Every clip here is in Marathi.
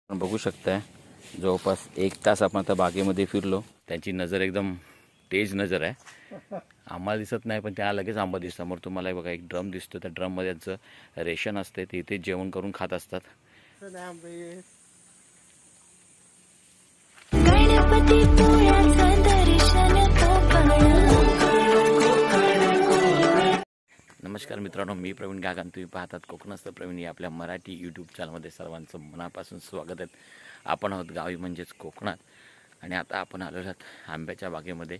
आपण बघू शकताय जवळपास 1 तास आपण आता बागेमध्ये फिरलो. त्यांची नजर एकदम तेज नजर आहे. आम्हाला दिसत नाही पण त्या लगेच आंबा दिसतो. समोर तुम्हाला बघा एक ड्रम दिसतो. त्या ड्रम मध्ये त्यांचं रेशन असते. ते इथे जेवण करून खात असतात. नमस्कार मित्रांनो, मी प्रवीण गागन. तुम्ही पाहतात कोकणस्थ प्रवीण या आपल्या मराठी यूट्यूब चॅनलमध्ये सर्वांचं मनापासून स्वागत आहे. आपण आहोत गावी म्हणजेच कोकणात आणि आता आपण आलेलो आहोत आंब्याच्या बागेमध्ये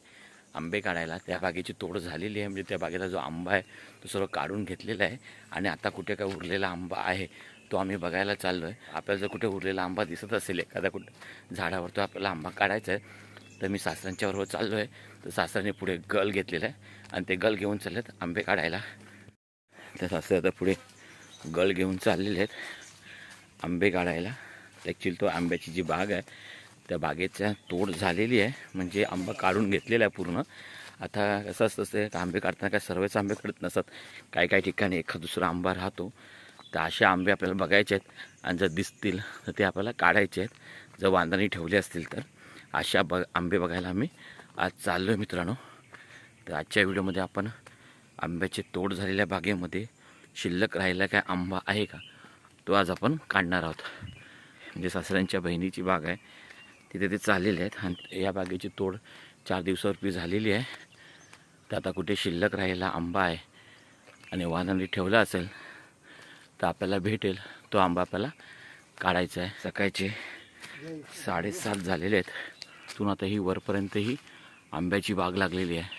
आंबे काढायला. त्या बागेची तोड झालेली आहे. म्हणजे त्या बागेचा जो आंबा आहे तो सर्व काढून घेतलेला आहे आणि आता कुठे काय उरलेला आंबा आहे तो आम्ही बघायला चाललो आहे. आपल्याला जर कुठे उरलेला आंबा दिसत असेल एखाद्या कुठं झाडावर तो आपल्याला आंबा काढायचा आहे तर मी सासऱ्यांच्या बरोबर चाललो आहे. तर सासऱ्याने पुढे गल घेतलेला आहे आणि ते गल घेऊन चाललेत आंबे काढायला. त्या सासरे आता पुढे गळ घेऊन चाललेले आहेत आंबे काढायला. ॲक्च्युली तो आंब्याची जी बाग आहे त्या बागेच्या तोड झालेली आहे. म्हणजे आंबा काढून घेतलेला आहे पूर्ण. आता कसं असतं आंबे काढताना काय सर्वच आंबे काढत नसतात. काही ठिकाणी एखादा दुसरा आंबा राहतो. तर असे आंबे आपल्याला बघायचे आहेत आणि जर दिसतील तर ते आपल्याला काढायचे आहेत. जर वांदाने ठेवले असतील तर अशा आंबे बघायला आम्ही आज चाललो आहे मित्रांनो. तर आजच्या व्हिडिओमध्ये आपण आंब्याची तोड झालेल्या बागेमध्ये शिल्लक राहिला काय आंबा आहे का तो आज आपण काढणार आहोत. म्हणजे सासऱ्यांच्या बहिणीची बाग आहे तिथे ते चाललेले आहेत आणि या बागेची तोड 4 दिवसापूर्वी झालेली आहे. तर आता कुठे शिल्लक राहिलेला आंबा आहे आणि वाहनाने ठेवला असेल तर आपल्याला भेटेल तो आंबा आपल्याला काढायचा आहे. सकाळचे 7:30 झालेले आहेत. तिथून आता ही वरपर्यंत ही आंब्याची बाग लागलेली आहे.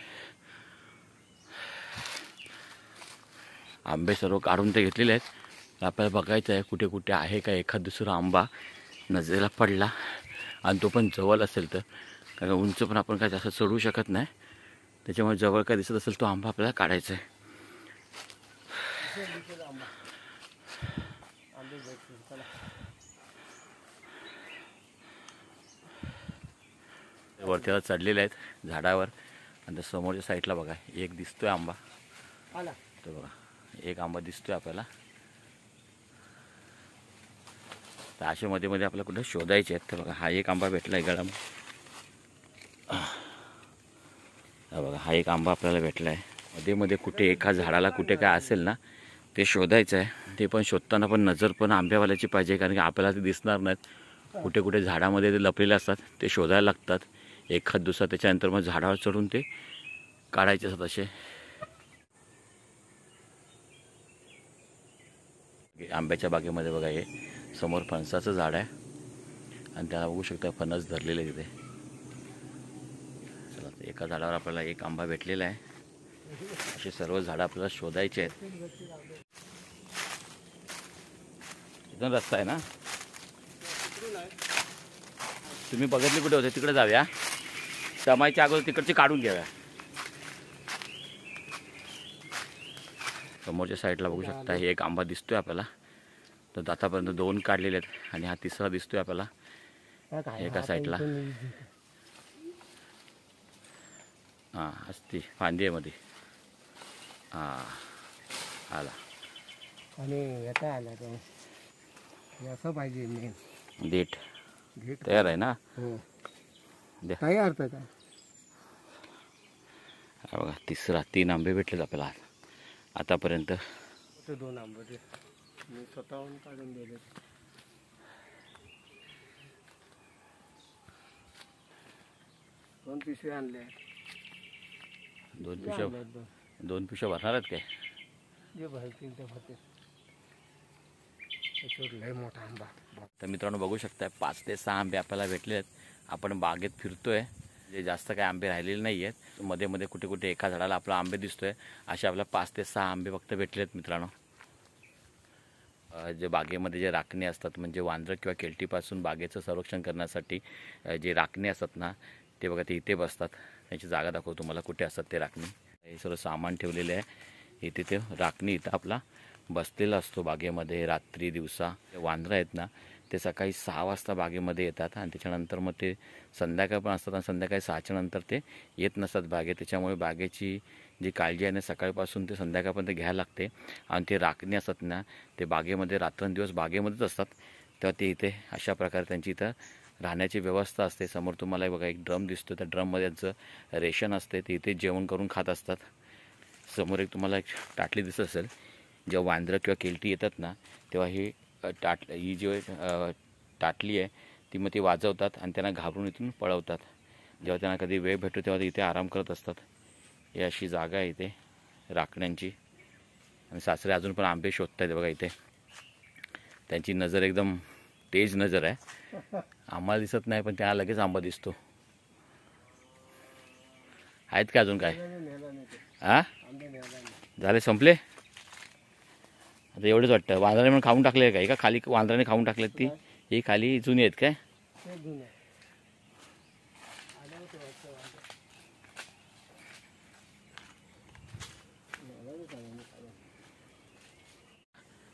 आंबे सर्व काढून ते घेतलेले आहेत. आपल्याला बघायचं आहे कुठे कुठे आहे का एखाद दुसरा आंबा नजरेला पडला आणि तो पण जवळ असेल तर. कारण उंच पण आपण काय जास्त चढवू शकत नाही. त्याच्यामुळे जवळ काय दिसत असेल तो आंबा आपल्याला काढायचा आहे. वरतीला चढलेले आहेत झाडावर आणि समोरच्या साईडला बघा एक दिसतोय आंबा. तो बघा एक आंबा दिसतोय आपल्याला. तर असे मध्ये मध्ये आपल्याला कुठे शोधायचे आहेत. तर बघा हा एक आंबा भेटला आहे गळा. हा बघा हा एक आंबा आपल्याला भेटला आहे. मध्ये मध्ये कुठे एका झाडाला कुठे काय असेल ना ते शोधायचं आहे. ते पण शोधताना पण नजर पण आंब्यावाल्याची पाहिजे. कारण की आपल्याला ते दिसणार नाहीत. कुठे कुठे झाडामध्ये ते लपलेले असतात ते शोधायला लागतात. एखाद दुसरा त्याच्यानंतर मग झाडावर चढून ते काढायचे असतात. असे आंब्याच्या बागेमध्ये बघा हे समोर फणसाचं झाड आहे आणि त्याला बघू शकता फणस धरलेले तिथे. चला एका झाडावर आपल्याला एक आंबा भेटलेला आहे. असे सर्व झाडं आपल्याला शोधायचे आहेत. इथून रस्ता आहे ना. तुम्ही बघितले कुठे होते तिकडे जाऊया. समायच्या अगोदर तिकडचे काढून घ्याव्या. समोरच्या साईडला बघू शकता हे एक आंबा दिसतोय आपल्याला. तर आतापर्यंत 2 काढलेले आहेत आणि हा तिसरा दिसतोय आपल्याला एका साईडला. हां असती फांदीमध्ये. हां आला आणि येता आला असं पाहिजे. देठ तयार आहे ना. द्या तयार का. हा बघा तिसरा 3 आंबे भेटलेत आपल्याला आतापर्यंत. 2 आंबे मी स्वतःहून काढून दिले. 2 पिशव्या आणल्या. 2 पिशव्या भरणार आहेत काय. जे भरतील ते भरतील. लय मोठा आंबा. तर मित्रांनो बघू शकताय 5 ते 6 आंबे आपल्याला भेटले आहेत. आपण बागेत फिरतोय. जे जास्त काही आंबे राहिलेले नाही आहेत. मध्ये मध्ये कुठे कुठे एका झाडाला आपला आंबे दिसतोय. असे आपल्याला 5 ते 6 आंबे फक्त भेटले आहेत मित्रांनो. जे बागेमध्ये जे राखणे असतात म्हणजे वांद्र किंवा केल्टीपासून बागेचं संरक्षण करण्यासाठी जे राखणे असतात ना ते बघा ते इथे बसतात. त्याची जागा दाखवतो तुम्हाला कुठे असतात ते राखणे. हे सर्व सामान ठेवलेले आहे इथे. ते राखणी इथं आपला बसलेला असतो बागेमध्ये रात्री दिवसा. वांद्र आहेत ना ते सकाळी 6 वाजता बागेमध्ये येतात आणि त्याच्यानंतर मग ते संध्याकाळ पण असतात आणि संध्याकाळी 6च्या नंतर ते येत नसतात बागेत. त्याच्यामुळे बागेची जी काळजी आहे ना सकाळपासून ते संध्याकाळपर्यंत घ्यायला लागते. आणि ते राखणे असतात ना ते बागेमध्ये रात्रंदिवस बागेमध्येच असतात. तेव्हा ते इथे अशा प्रकारे त्यांची इथं राहण्याची व्यवस्था असते. समोर तुम्हाला बघा एक ड्रम दिसतो, त्या ड्रममध्ये त्यांचं रेशन असते, ते इथे जेवण करून खात असतात. समोर एक तुम्हाला एक टाटली दिसत असेल, जेव्हा वांद्रं किंवा केलटी येतात ना तेव्हा ही ही जी टाटली आहे ती मग ती वाजवतात आणि त्यांना घाबरून इथून पळवतात. जेव्हा त्यांना कधी वेळ भेटतो तेव्हा ते इथे आराम करत असतात. ही अशी जागा आहे इथे राखण्यांची. आणि सासरे अजून पण आंबे शोधत आहेत बघा इथे. त्यांची नजर एकदम तेज नजर आहे. आम्हाला दिसत नाही पण त्यांना लगेच आंबा दिसतो. आहेत का अजून काय? हां झाले, संपले आता एवढेच वाटतं. वांद्राने म्हणून खाऊन टाकले काय का? खाली वांद्राने खाऊन टाकलेत ती? ही खाली जुनी आहेत काय?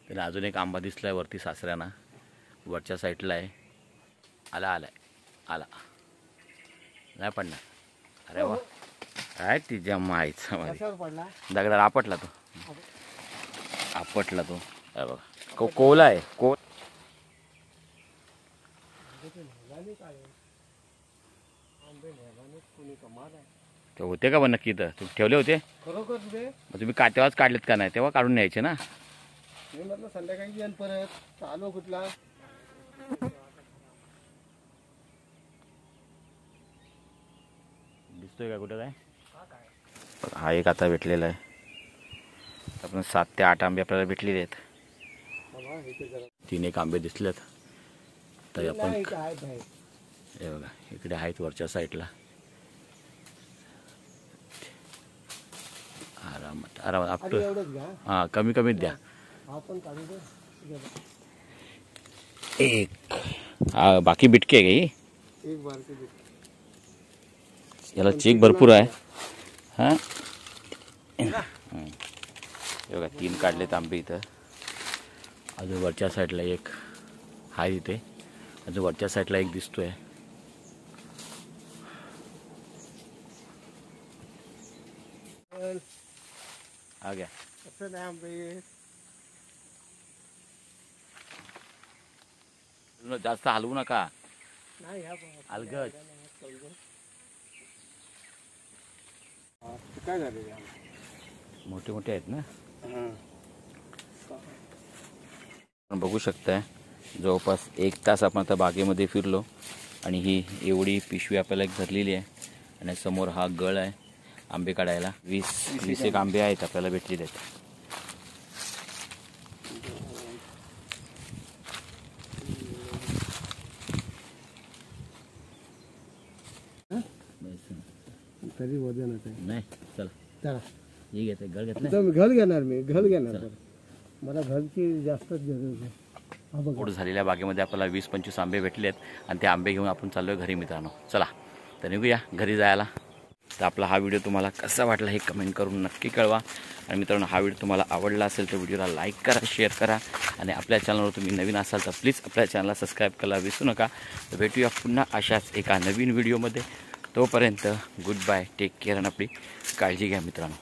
त्याला अजून एक आंबा दिसलाय वरती सासऱ्यांना, वरच्या साईडला आहे. आला नाही पडणार. अरे वा, काय तिच्या माहीचा दगडाला आपटला तो. अरे बघा कोला आहे. ते होते का पण नक्की तर तुम्ही ठेवले होते? मग तुम्ही तेव्हाच काढलेत का नाही? तेव्हा काढून न्यायचे ना. मी म्हटलं संध्याकाळी येईल परत. आलो कुठला दिसतोय का कुठं काय? हा एक आता भेटलेला आहे. आपण 7 ते 8 आंबे आपल्याला भेटलेले आहेत. 3 एक आंबे दिसलेत. तर आपण हे बघा इकडे आहेत वरच्या साईडला. आरामात आपलं हां कमी कमीत द्या. एक बाकी बिटके आहे का? याला चीक भरपूर आहे. हां हे बघा 3 काढलेत आंबे इथं. अजून वरच्या साईडला एक आहे इथे. अजून वरच्या साईडला एक दिसतोय. आ गया. जास्त हलवू नका. अलगद काय झाले मोठे मोठे आहेत ना. बघू शकताय जवळपास 1 तास आपण आता बागेमध्ये फिरलो आणि ही एवढी पिशवी आपल्याला एक धरलेली आहे. आणि समोर हा गळ आहे आंबे काढायला. 20 एक आंबे आहेत आपल्याला भेटलेले आहेत. तरी वजनच आहे. नाही चला चला हे घेते गळ घेतलं. घल घेणार मी, घल घेणार. मला घरची जास्तच गरज आहे. गोड झालेल्या बागेमध्ये आपल्याला 20-25 आंबे भेटले आहेत आणि ते आंबे घेऊन आपण चाललोय घरी मित्रांनो. चला तर निघूया घरी जायला. तर आपला हा व्हिडिओ तुम्हाला कसा वाटला हे कमेंट करून नक्की कळवा. आणि मित्रांनो हा व्हिडिओ तुम्हाला आवडला असेल तर व्हिडिओला लाईक करा, शेअर करा. आणि आपल्या चॅनलवर तुम्ही नवीन असाल तर प्लीज आपल्या चॅनलला सबस्क्राईब करायला विसरू नका. तर भेटूया पुन्हा अशाच एका नवीन व्हिडिओमध्ये. तोपर्यंत गुड बाय, टेक केअर आणि आपली काळजी घ्या मित्रांनो.